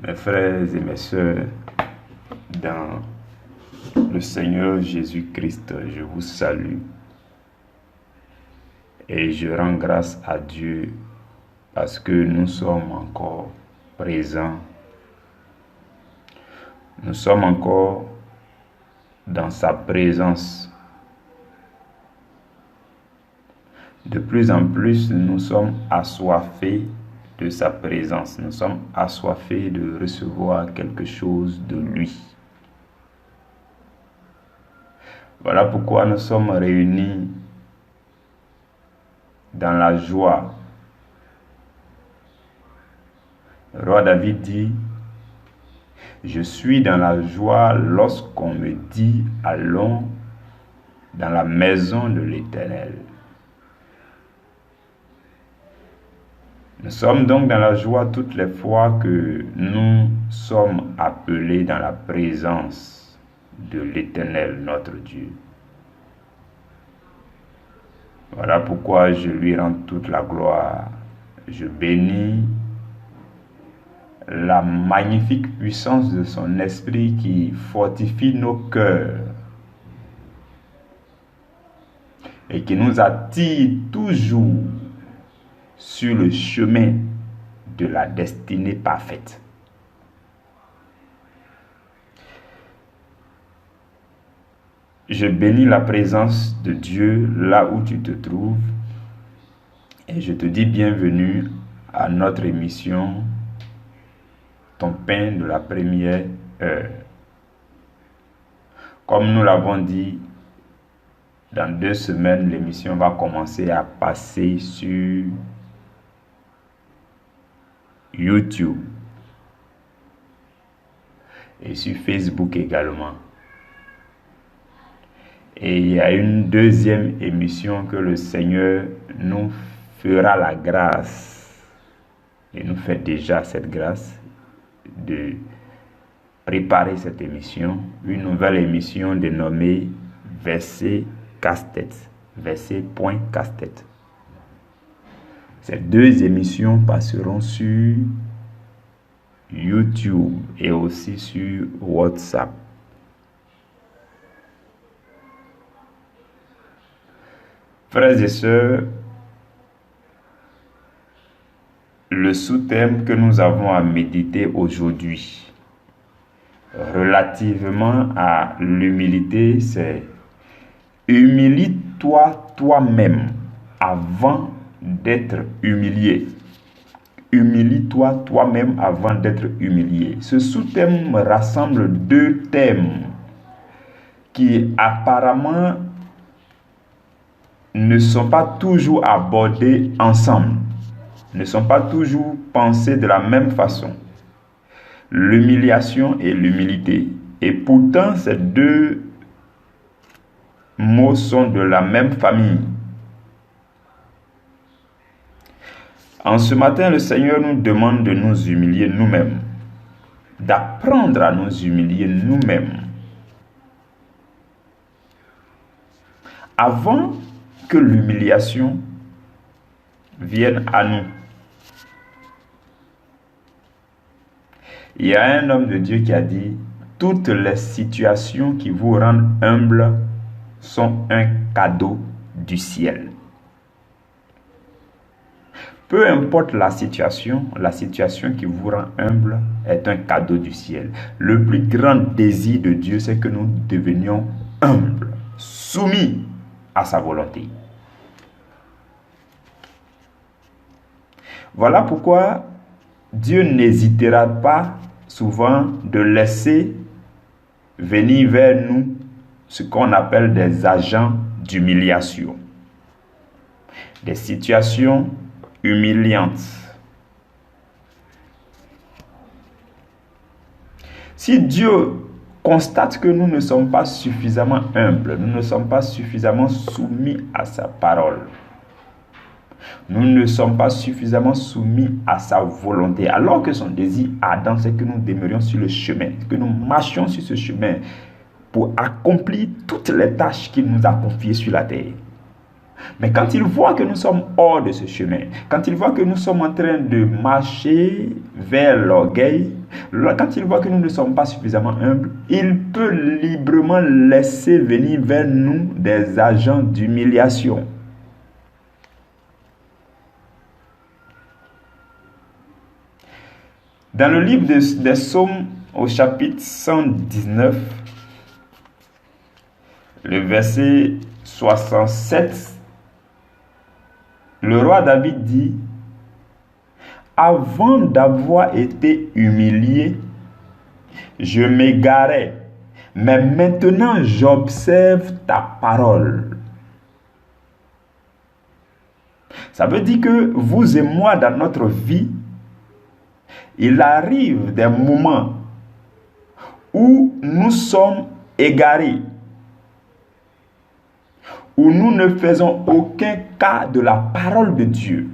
Mes frères et mes sœurs, dans le Seigneur Jésus-Christ, je vous salue et je rends grâce à Dieu parce que nous sommes encore présents. Nous sommes encore dans sa présence. De plus en plus, nous sommes assoiffés de sa présence. Nous sommes assoiffés de recevoir quelque chose de lui. Voilà pourquoi nous sommes réunis dans la joie. Le roi David dit, « Je suis dans la joie lorsqu'on me dit, allons dans la maison de l'Éternel. » Nous sommes donc dans la joie toutes les fois que nous sommes appelés dans la présence de l'Éternel, notre Dieu. Voilà pourquoi je lui rends toute la gloire. Je bénis la magnifique puissance de son esprit qui fortifie nos cœurs et qui nous attire toujours sur le chemin de la destinée parfaite. Je bénis la présence de Dieu là où tu te trouves et je te dis bienvenue à notre émission Ton pain de la première heure. Comme nous l'avons dit, dans 2 semaines, l'émission va commencer à passer sur YouTube et sur Facebook également. Et il y a une deuxième émission que le Seigneur nous fera la grâce, et nous fait déjà cette grâce, de préparer cette émission, une nouvelle émission dénommée Verset casse-tête, verset point casse-tête. Ces 2 émissions passeront sur YouTube et aussi sur WhatsApp. Frères et sœurs, le sous-thème que nous avons à méditer aujourd'hui, relativement à l'humilité, c'est « Humilie-toi toi-même avant d'être humilié. » Humilie-toi toi-même avant d'être humilié. Ce sous-thème rassemble 2 thèmes qui apparemment ne sont pas toujours abordés ensemble, ne sont pas toujours pensés de la même façon. L'humiliation et l'humilité. Et pourtant, ces 2 mots sont de la même famille. En ce matin, le Seigneur nous demande de nous humilier nous-mêmes, d'apprendre à nous humilier nous-mêmes, avant que l'humiliation vienne à nous. Il y a un homme de Dieu qui a dit, « Toutes les situations qui vous rendent humble sont un cadeau du ciel. » Peu importe la situation qui vous rend humble est un cadeau du ciel. Le plus grand désir de Dieu, c'est que nous devenions humbles, soumis à sa volonté. Voilà pourquoi Dieu n'hésitera pas souvent de laisser venir vers nous ce qu'on appelle des agents d'humiliation, des situations humiliantes. Si Dieu constate que nous ne sommes pas suffisamment humbles, nous ne sommes pas suffisamment soumis à sa parole, nous ne sommes pas suffisamment soumis à sa volonté, alors que son désir ardent, c'est que nous demeurions sur le chemin, que nous marchions sur ce chemin pour accomplir toutes les tâches qu'il nous a confiées sur la terre. Mais quand il voit que nous sommes hors de ce chemin, quand il voit que nous sommes en train de marcher vers l'orgueil, quand il voit que nous ne sommes pas suffisamment humbles, il peut librement laisser venir vers nous des agents d'humiliation. Dans le livre des Psaumes, au chapitre 119, le verset 67, le roi David dit: « Avant d'avoir été humilié, je m'égarais, mais maintenant j'observe ta parole. » Ça veut dire que vous et moi, dans notre vie, il arrive des moments où nous sommes égarés, où nous ne faisons aucun cas de la parole de Dieu,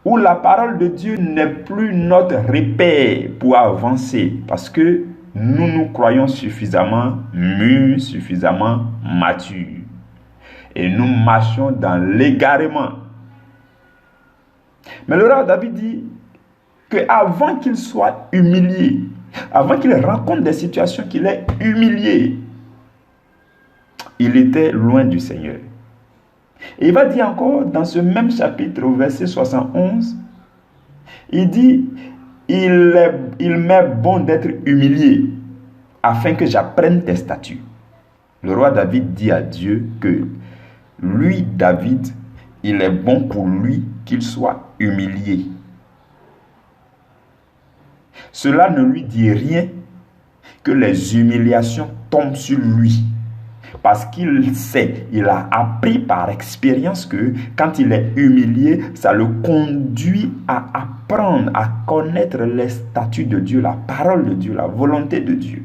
où la parole de Dieu n'est plus notre repère pour avancer, parce que nous nous croyons suffisamment mûrs, suffisamment matures, et nous marchons dans l'égarement. Mais le roi David dit qu'avant qu'il soit humilié, avant qu'il rencontre des situations qu'il est humilié, il était loin du Seigneur. Et il va dire encore dans ce même chapitre, au verset 71, il dit: il m'est bon d'être humilié, afin que j'apprenne tes statuts. Le roi David dit à Dieu que lui, David, il est bon pour lui qu'il soit humilié. Cela ne lui dit rien que les humiliations tombent sur lui. Parce qu'il sait, il a appris par expérience que quand il est humilié, ça le conduit à apprendre, à connaître les statuts de Dieu, la parole de Dieu, la volonté de Dieu.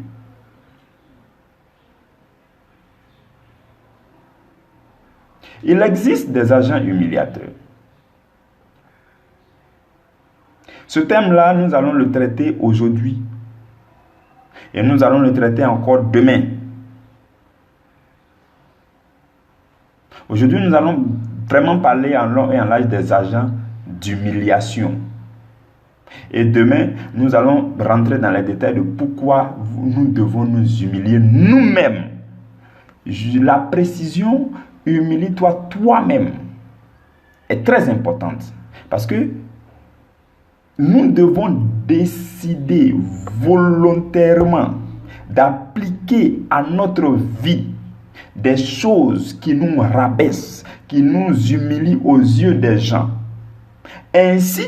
Il existe des agents humiliateurs. Ce thème-là, nous allons le traiter aujourd'hui. Et nous allons le traiter encore demain. Aujourd'hui, nous allons vraiment parler en long et en large des agents d'humiliation. Et demain, nous allons rentrer dans les détails de pourquoi nous devons nous humilier nous-mêmes. La précision, humilie-toi toi-même, est très importante. Parce que nous devons décider volontairement d'appliquer à notre vie des choses qui nous rabaissent, qui nous humilient aux yeux des gens. Ainsi,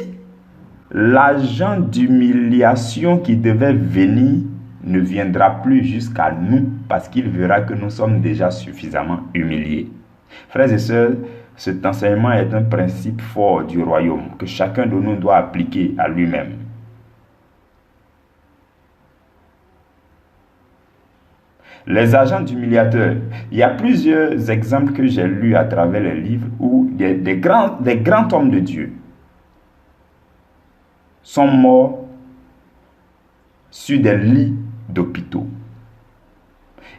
l'agent d'humiliation qui devait venir ne viendra plus jusqu'à nous parce qu'il verra que nous sommes déjà suffisamment humiliés. Frères et sœurs, cet enseignement est un principe fort du royaume que chacun de nous doit appliquer à lui-même. Les agents d'humiliateurs. Il y a plusieurs exemples que j'ai lus à travers les livres où des grands hommes de Dieu sont morts sur des lits d'hôpitaux.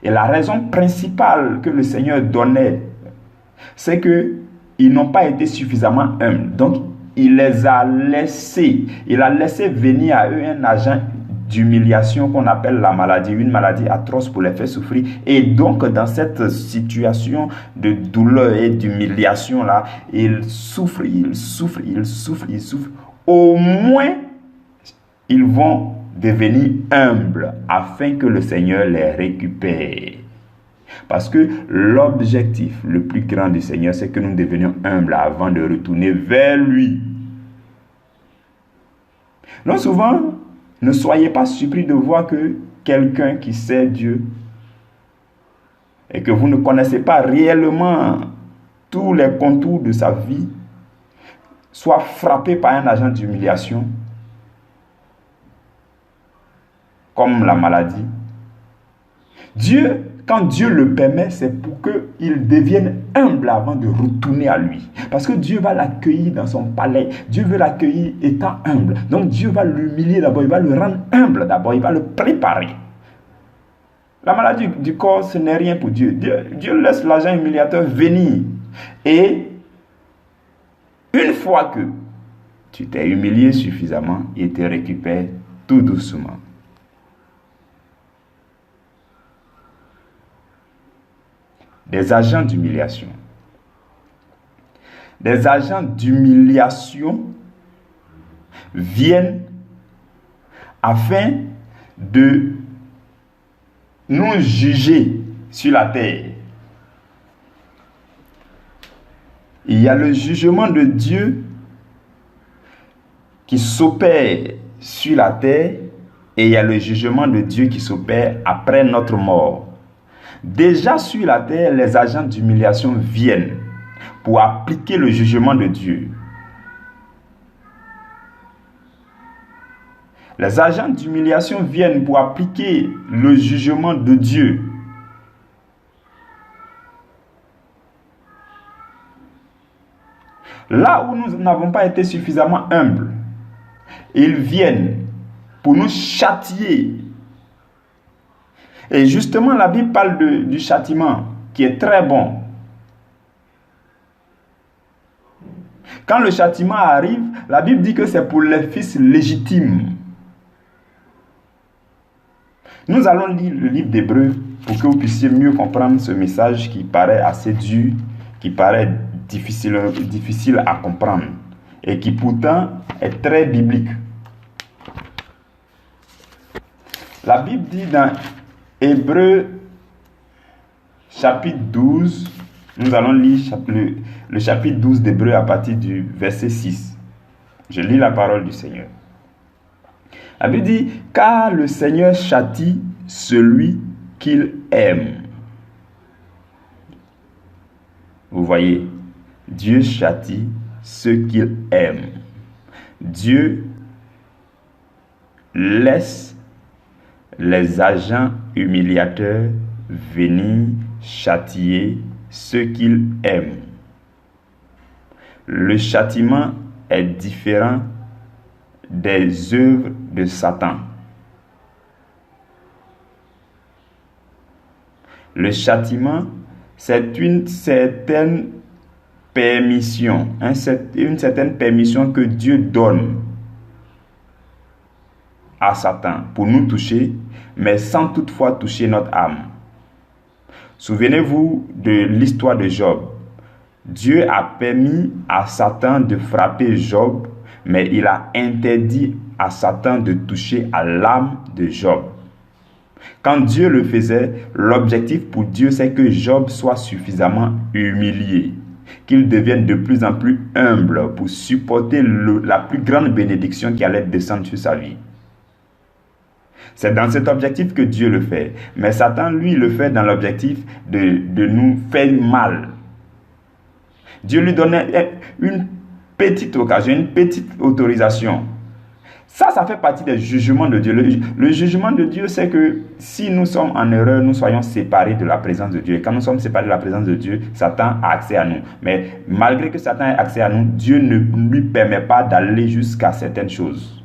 Et la raison principale que le Seigneur donnait, c'est qu'ils n'ont pas été suffisamment humbles. Donc, il les a laissés. Il a laissé venir à eux un agent d'humiliation qu'on appelle la maladie, une maladie atroce pour les faire souffrir. Et donc, dans cette situation de douleur et d'humiliation là, ils souffrent. Au moins, ils vont devenir humbles afin que le Seigneur les récupère. Parce que l'objectif le plus grand du Seigneur, c'est que nous devenions humbles avant de retourner vers lui. Donc souvent, ne soyez pas surpris de voir que quelqu'un qui sait Dieu et que vous ne connaissez pas réellement tous les contours de sa vie soit frappé par un agent d'humiliation comme la maladie. Quand Dieu le permet, c'est pour qu'il devienne humble avant de retourner à lui. Parce que Dieu va l'accueillir dans son palais. Dieu veut l'accueillir étant humble. Donc Dieu va l'humilier d'abord, il va le rendre humble d'abord, il va le préparer. La maladie du corps, ce n'est rien pour Dieu. Dieu laisse l'agent humiliateur venir. Et une fois que tu t'es humilié suffisamment, il te récupère tout doucement. Des agents d'humiliation. Des agents d'humiliation viennent afin de nous juger sur la terre. Il y a le jugement de Dieu qui s'opère sur la terre et il y a le jugement de Dieu qui s'opère après notre mort. Déjà sur la terre, les agents d'humiliation viennent pour appliquer le jugement de Dieu. Les agents d'humiliation viennent pour appliquer le jugement de Dieu. Là où nous n'avons pas été suffisamment humbles, ils viennent pour nous châtier. Et justement, la Bible parle du châtiment qui est très bon. Quand le châtiment arrive, la Bible dit que c'est pour les fils légitimes. Nous allons lire le livre d'Hébreux pour que vous puissiez mieux comprendre ce message qui paraît assez dur, qui paraît difficile à comprendre et qui pourtant est très biblique. La Bible dit dans Hébreux chapitre 12, nous allons lire le chapitre 12 d'Hébreux à partir du verset 6. Je lis la parole du Seigneur. La Bible dit, car le Seigneur châtie celui qu'il aime. Vous voyez, Dieu châtie ceux qu'il aime. Dieu laisse les agents humiliateurs venir châtier ceux qu'il aime. Le châtiment est différent des œuvres de Satan. Le châtiment, c'est une certaine permission, une certaine permission que Dieu donne à Satan pour nous toucher, mais sans toutefois toucher notre âme. Souvenez-vous de l'histoire de Job. Dieu a permis à Satan de frapper Job, mais il a interdit à Satan de toucher à l'âme de Job. Quand Dieu le faisait, l'objectif pour Dieu, c'est que Job soit suffisamment humilié, qu'il devienne de plus en plus humble pour supporter la plus grande bénédiction qui allait descendre sur sa vie. C'est dans cet objectif que Dieu le fait. Mais Satan, lui, le fait dans l'objectif de nous faire mal. Dieu lui donnait une petite occasion, une petite autorisation. Ça fait partie des jugements de Dieu. Le jugement de Dieu, c'est que si nous sommes en erreur, nous soyons séparés de la présence de Dieu. Et quand nous sommes séparés de la présence de Dieu, Satan a accès à nous. Mais malgré que Satan ait accès à nous, Dieu ne lui permet pas d'aller jusqu'à certaines choses.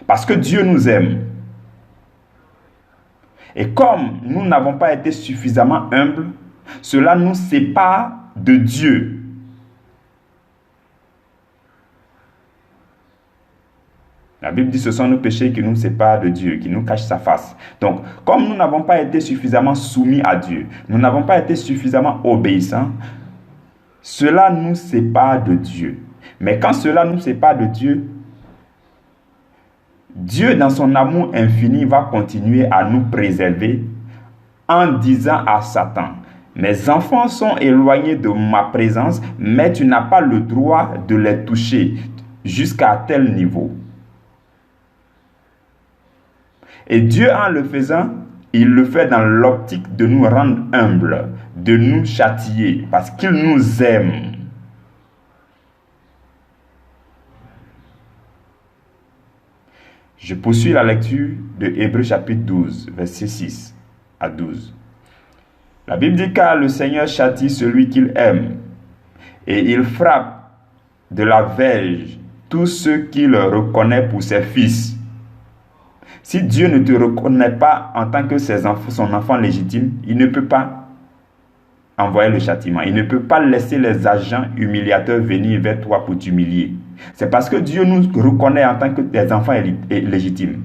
Parce que Dieu nous aime. Et comme nous n'avons pas été suffisamment humbles, cela nous sépare de Dieu. La Bible dit que ce sont nos péchés qui nous séparent de Dieu, qui nous cachent sa face. Donc, comme nous n'avons pas été suffisamment soumis à Dieu, nous n'avons pas été suffisamment obéissants, cela nous sépare de Dieu. Mais quand cela nous sépare de Dieu, Dieu, dans son amour infini, va continuer à nous préserver en disant à Satan, « Mes enfants sont éloignés de ma présence, mais tu n'as pas le droit de les toucher jusqu'à tel niveau. » Et Dieu, en le faisant, il le fait dans l'optique de nous rendre humbles, de nous châtier, parce qu'il nous aime. Je poursuis la lecture de Hébreux chapitre 12, versets 6 à 12. La Bible dit, car le Seigneur châtie celui qu'il aime, et il frappe de la verge tous ceux qu'il reconnaît pour ses fils. Si Dieu ne te reconnaît pas en tant que son enfant légitime, il ne peut pas envoyer le châtiment. Il ne peut pas laisser les agents humiliateurs venir vers toi pour t'humilier. C'est parce que Dieu nous reconnaît en tant que des enfants légitimes.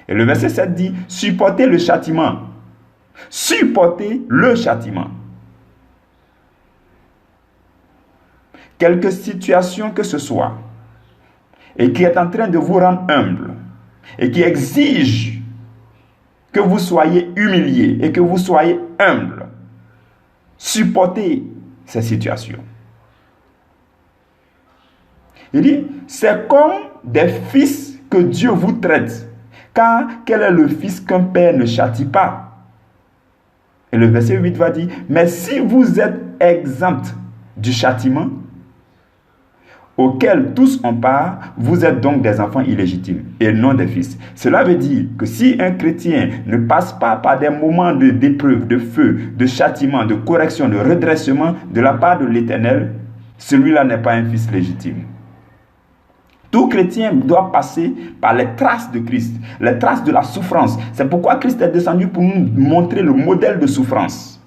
Et le verset 7 dit, supportez le châtiment. Supportez le châtiment. Quelque situation que ce soit, et qui est en train de vous rendre humble, et qui exige que vous soyez humilié et que vous soyez humble, supportez ces situations. Il dit, c'est comme des fils que Dieu vous traite. Car quel est le fils qu'un père ne châtie pas? Et le verset 8 va dire, mais si vous êtes exempt du châtiment auquel tous ont part, vous êtes donc des enfants illégitimes et non des fils. Cela veut dire que si un chrétien ne passe pas par des moments d'épreuve, de feu, de châtiment, de correction, de redressement de la part de l'Éternel, celui-là n'est pas un fils légitime. Tout chrétien doit passer par les traces de Christ, les traces de la souffrance. C'est pourquoi Christ est descendu pour nous montrer le modèle de souffrance.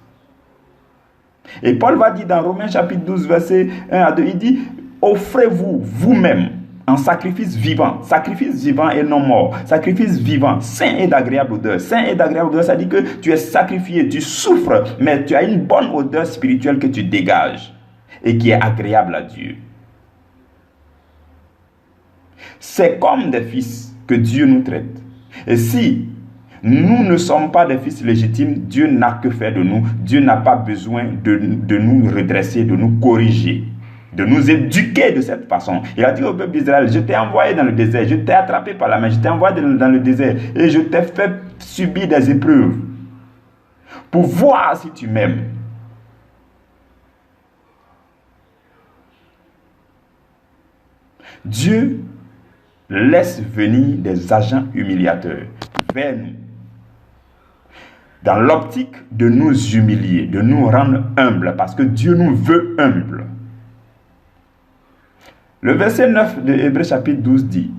Et Paul va dire dans Romains chapitre 12, verset 1 à 2, il dit, offrez-vous vous-même en sacrifice vivant et non mort, sacrifice vivant, saint et d'agréable odeur. Saint et d'agréable odeur, ça dit que tu es sacrifié, tu souffres, mais tu as une bonne odeur spirituelle que tu dégages et qui est agréable à Dieu. C'est comme des fils que Dieu nous traite. Et si nous ne sommes pas des fils légitimes, Dieu n'a que faire de nous. Dieu n'a pas besoin de nous redresser, de nous corriger, de nous éduquer de cette façon. Il a dit au peuple d'Israël, je t'ai envoyé dans le désert, je t'ai attrapé par la main, je t'ai envoyé dans le désert et je t'ai fait subir des épreuves pour voir si tu m'aimes. Dieu laisse venir des agents humiliateurs vers nous, dans l'optique de nous humilier, de nous rendre humbles, parce que Dieu nous veut humbles. Le verset 9 de Hébreux chapitre 12 dit,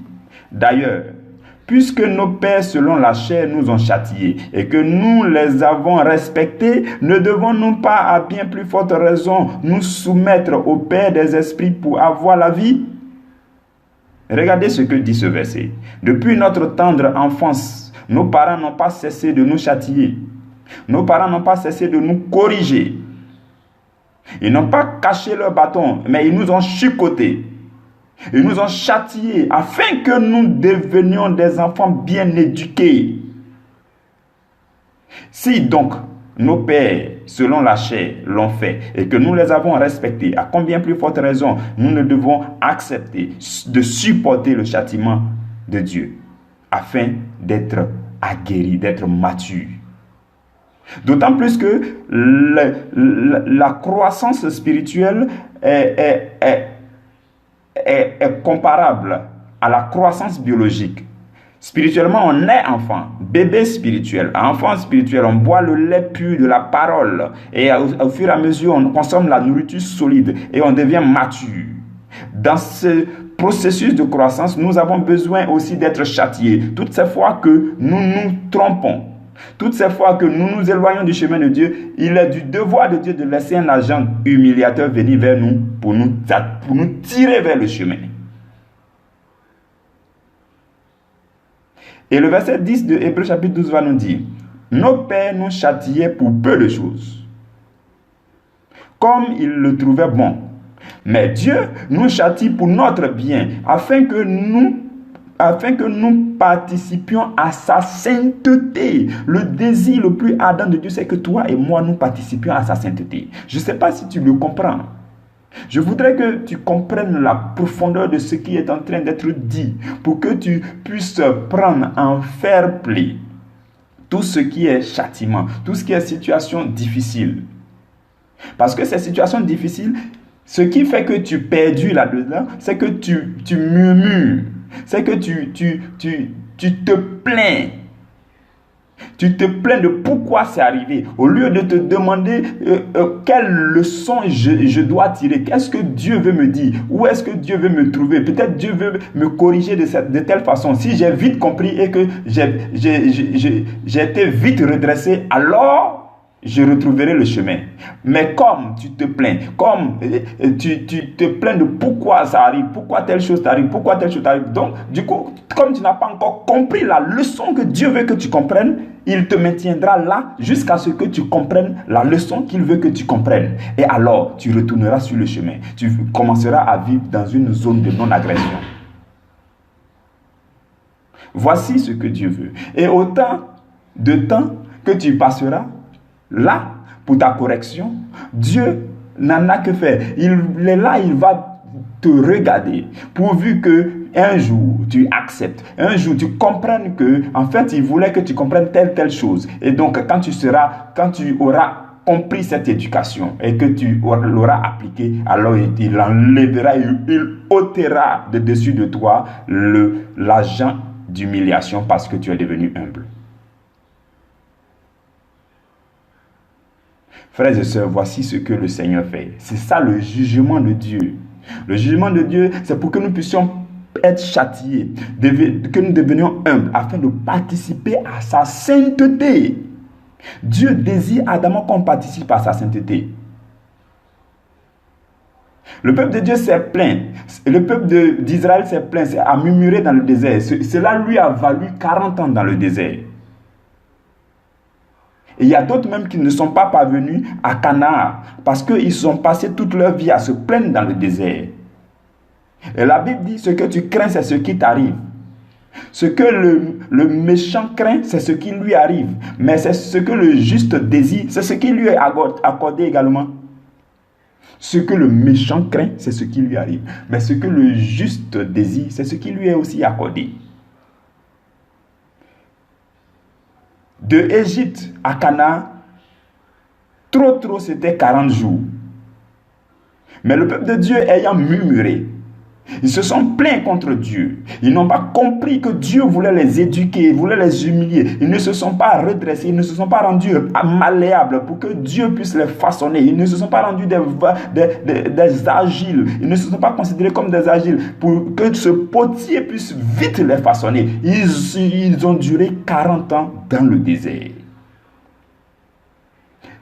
d'ailleurs, puisque nos pères selon la chair nous ont châtiés et que nous les avons respectés, ne devons-nous pas à bien plus forte raison nous soumettre au Père des esprits pour avoir la vie? Regardez ce que dit ce verset. Depuis notre tendre enfance, nos parents n'ont pas cessé de nous châtier. Nos parents n'ont pas cessé de nous corriger. Ils n'ont pas caché leur bâton, mais ils nous ont chicotés. Ils nous ont châtiés afin que nous devenions des enfants bien éduqués. Si donc nos pères, selon la chair, l'ont fait et que nous les avons respectés, à combien plus forte raison nous ne devons accepter de supporter le châtiment de Dieu afin d'être aguerris, d'être matures. D'autant plus que la croissance spirituelle est comparable à la croissance biologique. Spirituellement, on est enfant, bébé spirituel. Enfant spirituel, on boit le lait pur de la parole. Et au fur et à mesure, on consomme la nourriture solide et on devient mature. Dans ce processus de croissance, nous avons besoin aussi d'être châtiés. Toutes ces fois que nous nous trompons, toutes ces fois que nous nous éloignons du chemin de Dieu, il est du devoir de Dieu de laisser un agent humiliateur venir vers nous pour nous tirer vers le chemin. Et le verset 10 de Hébreux chapitre 12 va nous dire, nos pères nous châtiaient pour peu de choses, comme ils le trouvaient bon. Mais Dieu nous châtie pour notre bien, afin que nous participions à sa sainteté. Le désir le plus ardent de Dieu, c'est que toi et moi, nous participions à sa sainteté. Je ne sais pas si tu le comprends. Je voudrais que tu comprennes la profondeur de ce qui est en train d'être dit pour que tu puisses prendre en fair play tout ce qui est châtiment, tout ce qui est situation difficile. Parce que ces situations difficiles, ce qui fait que tu perdus là-dedans, c'est que tu murmures, c'est que tu te plains. Tu te plains de pourquoi c'est arrivé. Au lieu de te demander quelle leçon je dois tirer. Qu'est-ce que Dieu veut me dire? Où est-ce que Dieu veut me trouver? Peut-être Dieu veut me corriger de telle façon. Si j'ai vite compris et que j'ai été vite redressé, alors je retrouverai le chemin. Mais comme tu te plains, comme tu te plains de pourquoi ça arrive, pourquoi telle chose t'arrive, pourquoi telle chose t'arrive. Donc, du coup, comme tu n'as pas encore compris la leçon que Dieu veut que tu comprennes, il te maintiendra là jusqu'à ce que tu comprennes la leçon qu'il veut que tu comprennes. Et alors, tu retourneras sur le chemin. Tu commenceras à vivre dans une zone de non-agression. Voici ce que Dieu veut. Et autant de temps que tu passeras là, pour ta correction, Dieu n'en a que faire. Il est là, il va te regarder, pourvu que un jour tu acceptes, un jour tu comprennes que, en fait, il voulait que tu comprennes telle chose. Et donc, quand tu auras compris cette éducation et que tu l'auras appliquée, alors il enlèvera, il ôtera de dessus de toi l'agent d'humiliation parce que tu es devenu humble. Frères et sœurs, voici ce que le Seigneur fait. C'est ça le jugement de Dieu. Le jugement de Dieu, c'est pour que nous puissions être châtiés, que nous devenions humbles afin de participer à sa sainteté. Dieu désire ardemment qu'on participe à sa sainteté. Le peuple de Dieu s'est plaint. Le peuple d'Israël s'est plaint, a murmuré dans le désert. Cela lui a valu 40 ans dans le désert. Et il y a d'autres même qui ne sont pas parvenus à Canaan parce qu'ils ont passé toute leur vie à se plaindre dans le désert. Et la Bible dit, ce que tu crains, c'est ce qui t'arrive. Ce que le méchant craint, c'est ce qui lui arrive. Mais c'est ce que le juste désire, c'est ce qui lui est accordé également. Ce que le méchant craint, c'est ce qui lui arrive. Mais ce que le juste désire, c'est ce qui lui est aussi accordé. De Égypte à Canaan, trop, c'était 40 jours. Mais le peuple de Dieu ayant murmuré, ils se sont plaints contre Dieu. Ils n'ont pas compris que Dieu voulait les éduquer, voulait les humilier. Ils ne se sont pas redressés, ils ne se sont pas rendus malléables pour que Dieu puisse les façonner. Ils ne se sont pas rendus des agiles. Ils ne se sont pas considérés comme des agiles pour que ce potier puisse vite les façonner. Ils ont duré 40 ans dans le désert.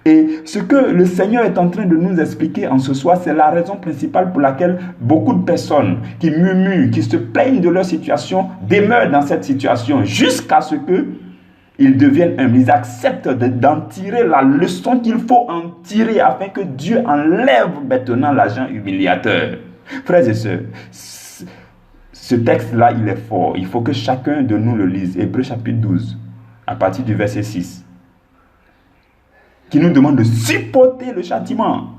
Et ce que le Seigneur est en train de nous expliquer en ce soir, c'est la raison principale pour laquelle beaucoup de personnes qui murmurent, qui se plaignent de leur situation, demeurent dans cette situation jusqu'à ce qu'ils deviennent humbles. Ils acceptent d'en tirer la leçon qu'il faut en tirer afin que Dieu enlève maintenant l'agent humiliateur. Frères et sœurs, ce texte-là, il est fort. Il faut que chacun de nous le lise. Hébreux chapitre 12, à partir du verset 6. Qui nous demande de supporter le châtiment.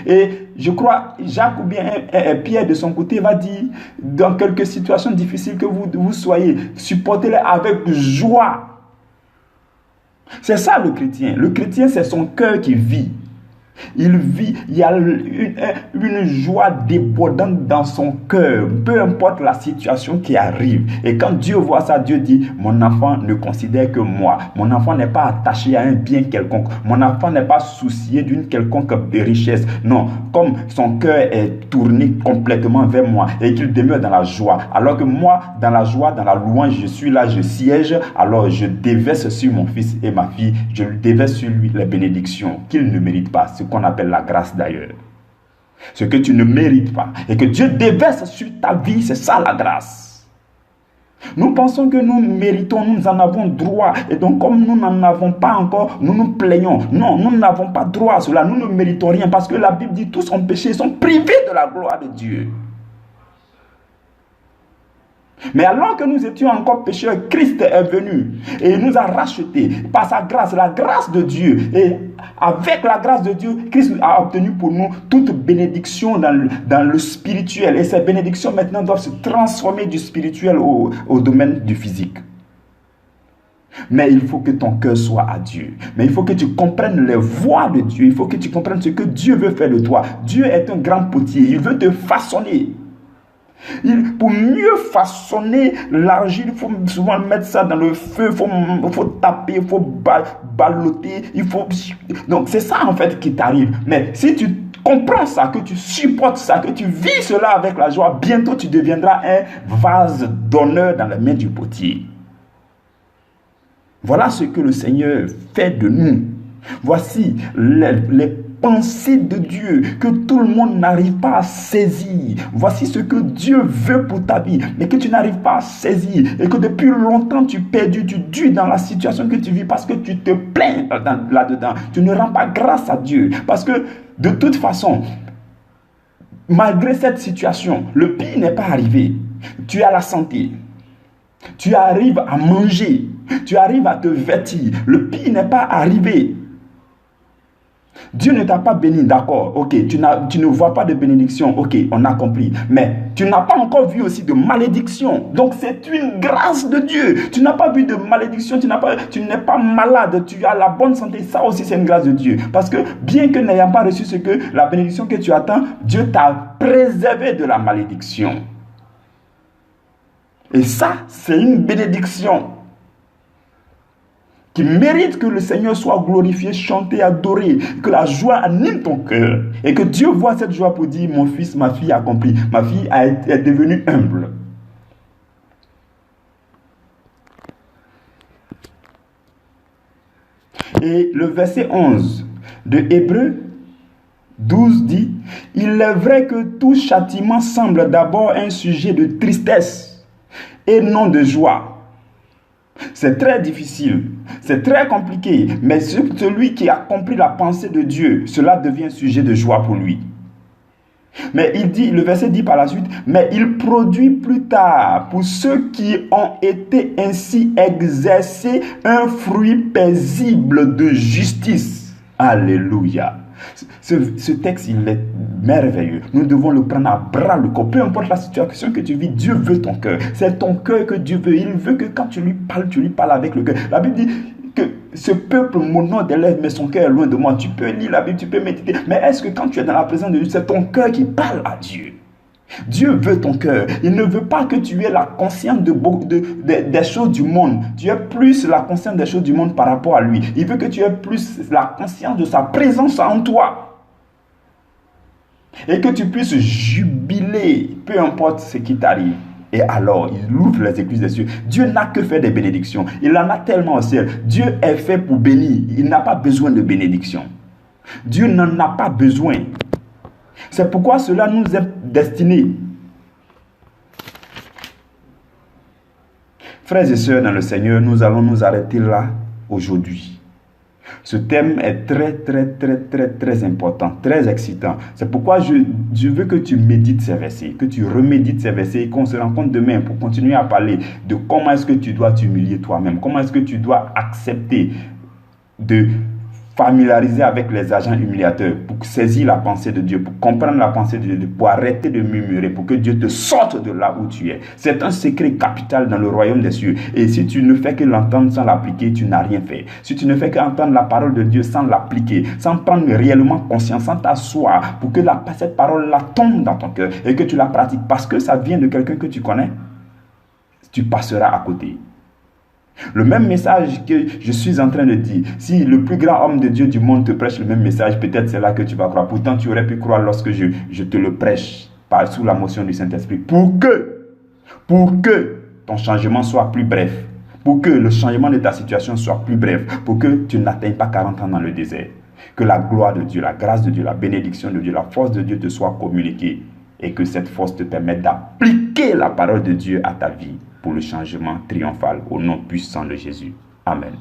Et je crois, Jacques ou bien Pierre de son côté va dire, dans quelques situations difficiles que vous soyez, supportez-les avec joie. C'est ça le chrétien. Le chrétien, c'est son cœur qui vit. Il vit, il y a une joie débordante dans son cœur, peu importe la situation qui arrive. Et quand Dieu voit ça, Dieu dit, mon enfant ne considère que moi. Mon enfant n'est pas attaché à un bien quelconque. Mon enfant n'est pas soucié d'une quelconque richesse. Non, comme son cœur est tourné complètement vers moi et qu'il demeure dans la joie. Alors que moi, dans la joie, dans la louange, je suis là, je siège. Alors je déverse sur mon fils et ma fille, je déverse sur lui les bénédictions qu'il ne mérite pas. Qu'on appelle la grâce d'ailleurs. Ce que tu ne mérites pas et que Dieu déverse sur ta vie, c'est ça la grâce. Nous pensons que nous méritons, nous en avons droit. Et donc comme nous n'en avons pas encore, nous nous plaignons. Non, nous n'avons pas droit à cela. Nous ne méritons rien parce que la Bible dit tous ont péché, sont privés de la gloire de Dieu. Mais alors que nous étions encore pécheurs, Christ est venu et il nous a rachetés par sa grâce, la grâce de Dieu. Et avec la grâce de Dieu, Christ a obtenu pour nous toute bénédiction dans le spirituel. Et ces bénédictions maintenant doivent se transformer du spirituel au domaine du physique. Mais il faut que ton cœur soit à Dieu. Mais il faut que tu comprennes les voies de Dieu. Il faut que tu comprennes ce que Dieu veut faire de toi. Dieu est un grand potier. Il veut te façonner. Pour mieux façonner l'argile, il faut souvent mettre ça dans le feu, il faut taper, il faut balloter, Donc c'est ça en fait qui t'arrive. Mais si tu comprends ça, que tu supportes ça, que tu vis cela avec la joie, bientôt tu deviendras un vase d'honneur dans les mains du potier. Voilà ce que le Seigneur fait de nous. Voici les pensées de Dieu que tout le monde n'arrive pas à saisir. Voici ce que Dieu veut pour ta vie, mais que tu n'arrives pas à saisir. Et que depuis longtemps tu perds, tu dures dans la situation que tu vis parce que tu te plains là-dedans. Tu ne rends pas grâce à Dieu. Parce que de toute façon, malgré cette situation, le pire n'est pas arrivé. Tu as la santé. Tu arrives à manger. Tu arrives à te vêtir. Le pire n'est pas arrivé. Dieu ne t'a pas béni, d'accord, ok, tu ne vois pas de bénédiction, ok, on a compris, mais tu n'as pas encore vu aussi de malédiction, donc c'est une grâce de Dieu. Tu n'as pas vu de malédiction, tu n'es pas malade, tu as la bonne santé, ça aussi c'est une grâce de Dieu, parce que bien que n'ayant pas reçu la bénédiction que tu attends, Dieu t'a préservé de la malédiction. Et ça, c'est une bénédiction qui mérite que le Seigneur soit glorifié, chanté, adoré, que la joie anime ton cœur et que Dieu voit cette joie pour dire: mon fils, ma fille a compris, ma fille est devenue humble. Et le verset 11 de Hébreux 12 dit: il est vrai que tout châtiment semble d'abord un sujet de tristesse et non de joie. C'est très difficile, c'est très compliqué, mais celui qui a compris la pensée de Dieu, cela devient sujet de joie pour lui. Mais le verset dit par la suite: mais il produit plus tard, pour ceux qui ont été ainsi exercés, un fruit paisible de justice. Alléluia. Ce texte, il est merveilleux. Nous devons le prendre à bras le corps. Peu importe la situation que tu vis, Dieu veut ton cœur. C'est ton cœur que Dieu veut. Il veut que quand tu lui parles avec le cœur. La Bible dit que ce peuple m'honore des lèvres, mais son cœur est loin de moi. Tu peux lire la Bible, tu peux méditer. Mais est-ce que quand tu es dans la présence de Dieu, c'est ton cœur qui parle à Dieu? Dieu veut ton cœur. Il ne veut pas que tu aies la conscience des choses du monde. Tu aies plus la conscience des choses du monde par rapport à lui. Il veut que tu aies plus la conscience de sa présence en toi. Et que tu puisses jubiler, peu importe ce qui t'arrive. Et alors, il ouvre les écluses des cieux. Dieu n'a que fait des bénédictions. Il en a tellement au ciel. Dieu est fait pour bénir. Il n'a pas besoin de bénédiction. Dieu n'en a pas besoin. C'est pourquoi cela nous est destiné. Frères et sœurs dans le Seigneur, nous allons nous arrêter là aujourd'hui. Ce thème est très important, très excitant. C'est pourquoi je veux que tu médites ces versets, que tu remédites ces versets et qu'on se rencontre demain pour continuer à parler de comment est-ce que tu dois t'humilier toi-même, comment est-ce que tu dois accepter de familiariser avec les agents humiliateurs pour saisir la pensée de Dieu, pour comprendre la pensée de Dieu, pour arrêter de murmurer, pour que Dieu te sorte de là où tu es. C'est un secret capital dans le royaume des cieux. Et si tu ne fais que l'entendre sans l'appliquer, tu n'as rien fait. Si tu ne fais qu'entendre la parole de Dieu sans l'appliquer, sans prendre réellement conscience, sans t'asseoir pour que cette parole-là tombe dans ton cœur et que tu la pratiques parce que ça vient de quelqu'un que tu connais, tu passeras à côté. Le même message que je suis en train de dire, si le plus grand homme de Dieu du monde te prêche le même message, peut-être c'est là que tu vas croire. Pourtant, tu aurais pu croire lorsque je te le prêche sous la motion du Saint-Esprit. Pour que ton changement soit plus bref, pour que le changement de ta situation soit plus bref, pour que tu n'atteignes pas 40 ans dans le désert. Que la gloire de Dieu, la grâce de Dieu, la bénédiction de Dieu, la force de Dieu te soit communiquée et que cette force te permette d'appliquer la parole de Dieu à ta vie pour le changement triomphal au nom puissant de Jésus. Amen.